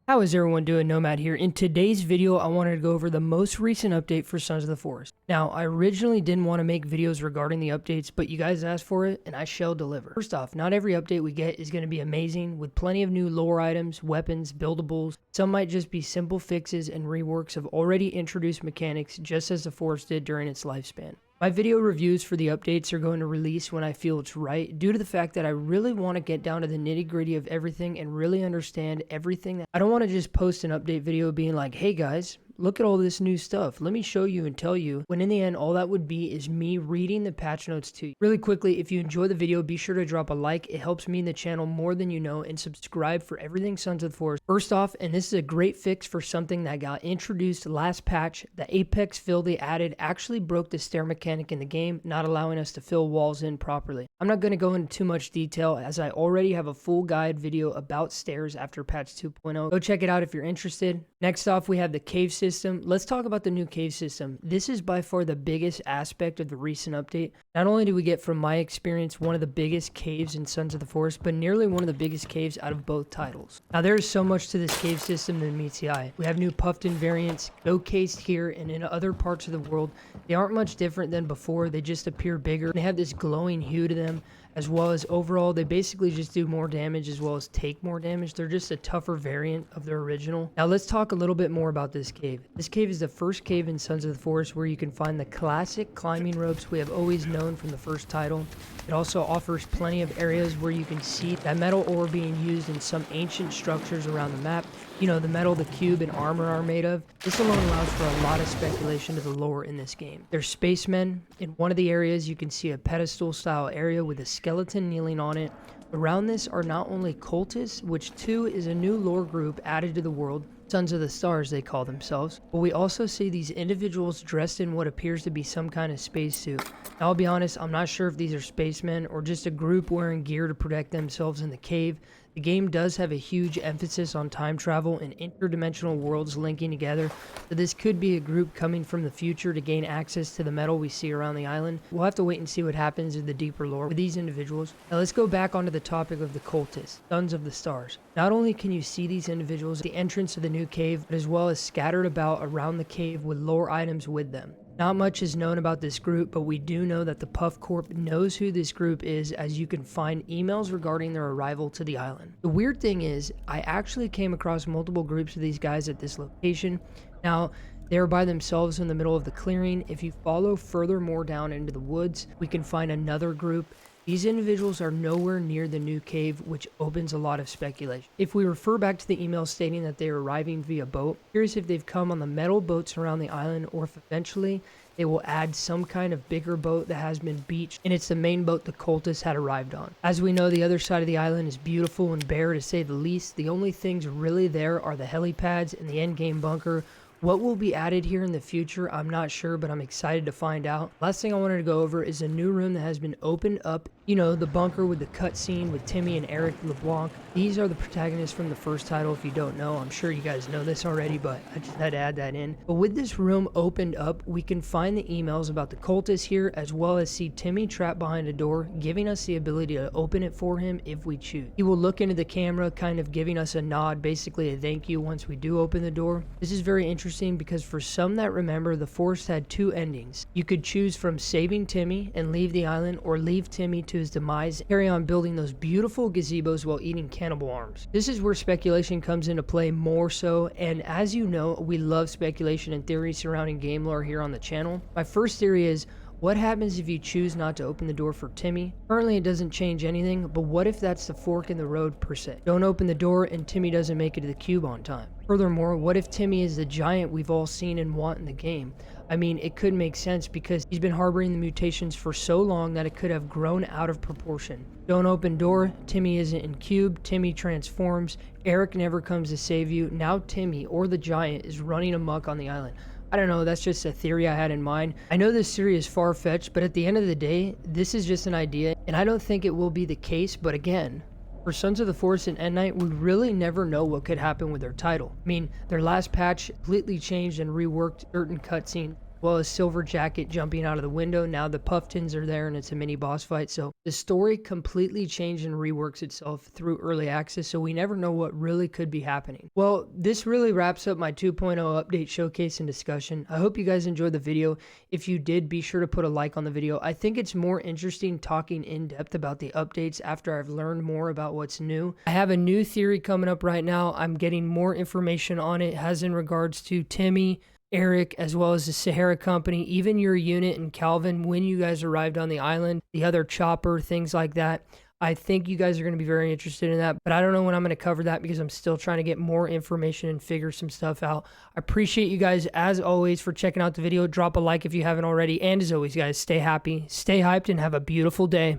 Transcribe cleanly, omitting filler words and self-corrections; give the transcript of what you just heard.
How is everyone doing? Nomad here. In today's video, I wanted to go over the most recent update for Sons of the Forest. Now, I originally didn't want to make videos regarding the updates, but you guys asked for it, and I shall deliver. First off, not every update we get is going to be amazing, with plenty of new lore items, weapons, buildables. Some might just be simple fixes and reworks of already introduced mechanics, just as the Forest did during its lifespan. My video reviews for the updates are going to release when I feel it's right, due to the fact that I really want to get down to the nitty gritty of everything and really understand everything. I don't want to just post an update video being like, hey guys, look at all this new stuff, let me show you and tell you, when in the end all that would be is me reading the patch notes to you. Really quickly, if you enjoy the video, be sure to drop a like. It helps me and the channel more than you know, and subscribe for everything Sons of the Forest. First off, and this is a great fix for something that got introduced last patch, the apex fill they added actually broke the stair mechanic in the game, not allowing us to fill walls in properly. I'm not going to go into too much detail as I already have a full guide video about stairs after patch 2.0. Go check it out if you're interested. Next off, we have the cave system. Let's talk about the new cave system. This is by far the biggest aspect of the recent update. Not only do we get, from my experience, one of the biggest caves in Sons of the Forest, but nearly one of the biggest caves out of both titles. Now, there is so much to this cave system that meets the eye. We have new puffed-in variants showcased here and in other parts of the world. They aren't much different than before, they just appear bigger. They have this glowing hue to them, as well as overall they basically just do more damage as well as take more damage. They're just a tougher variant of their original. Now let's talk a little bit more about this cave. This cave is the first cave in Sons of the Forest where you can find the classic climbing ropes we have always known from the first title. It also offers plenty of areas where you can see that metal ore being used in some ancient structures around the map. You know, the metal the cube and armor are made of. This alone allows for a lot of speculation to the lore in this game. There's spacemen. In one of the areas you can see a pedestal style area with a skeleton kneeling on it. Around this are not only cultists, which too is a new lore group added to the world, Sons of the Stars they call themselves, but we also see these individuals dressed in what appears to be some kind of spacesuit. Now I'll be honest, I'm not sure if these are spacemen or just a group wearing gear to protect themselves in the cave. The game does have a huge emphasis on time travel and interdimensional worlds linking together, so this could be a group coming from the future to gain access to the metal we see around the island. We'll have to wait and see what happens in the deeper lore with these individuals. Now let's go back onto the topic of the cultists, Sons of the Stars. Not only can you see these individuals at the entrance to the new cave, but as well as scattered about around the cave with lore items with them. Not much is known about this group, but we do know that the Puff Corp knows who this group is, as you can find emails regarding their arrival to the island. The weird thing is, I actually came across multiple groups of these guys at this location. Now, they're by themselves in the middle of the clearing. If you follow furthermore down into the woods, we can find another group. These individuals are nowhere near the new cave, which opens a lot of speculation. If we refer back to the email stating that they are arriving via boat, curious if they've come on the metal boats around the island, or if eventually they will add some kind of bigger boat that has been beached, and it's the main boat the cultists had arrived on. As we know, the other side of the island is beautiful and bare to say the least. The only things really there are the helipads and the endgame bunker. What will be added here in the future, I'm not sure, but I'm excited to find out. Last thing I wanted to go over is a new room that has been opened up. You know, the bunker with the cutscene with Timmy and Eric LeBlanc. These are the protagonists from the first title. If you don't know, I'm sure you guys know this already, but I just had to add that in. But with this room opened up, we can find the emails about the cultists here, as well as see Timmy trapped behind a door, giving us the ability to open it for him if we choose. He will look into the camera, kind of giving us a nod, basically a thank you once we do open the door. This is very interesting because for some that remember, the Forest had two endings. You could choose from saving Timmy and leave the island, or leave Timmy to his demise, carry on building those beautiful gazebos while eating cannibal arms. This is where speculation comes into play more so, and as you know, we love speculation and theories surrounding game lore here on the channel. My first theory is, what happens if you choose not to open the door for Timmy? Currently it doesn't change anything, but what if that's the fork in the road per se? Don't open the door and Timmy doesn't make it to the cube on time. Furthermore, what if Timmy is the giant we've all seen and want in the game? I mean, it could make sense because he's been harboring the mutations for so long that it could have grown out of proportion. Don't open door, Timmy isn't in cube, Timmy transforms, Eric never comes to save you, now Timmy, or the giant, is running amok on the island. I don't know, that's just a theory I had in mind. I know this theory is far-fetched, but at the end of the day, this is just an idea, and I don't think it will be the case, but again, for Sons of the Forest and End Night, we really never know what could happen with their title. I mean, their last patch completely changed and reworked certain cutscenes. well as Silver Jacket jumping out of the window. Now the Puffins are there and it's a mini boss fight. So the story completely changed and reworks itself through early access, so we never know what really could be happening. Well, this really wraps up my 2.0 update showcase and discussion. I hope you guys enjoyed the video. If you did, be sure to put a like on the video. I think it's more interesting talking in depth about the updates after I've learned more about what's new. I have a new theory coming up right now. I'm getting more information on it, as in regards to Timmy, Eric, as well as the Sahara Company, even your unit and Calvin when you guys arrived on the island, the other chopper, things like that. I think you guys are going to be very interested in that, but I don't know when I'm going to cover that because I'm still trying to get more information and figure some stuff out. I appreciate you guys, as always, for checking out the video. Drop a like if you haven't already, and as always, guys, stay happy, stay hyped, and have a beautiful day.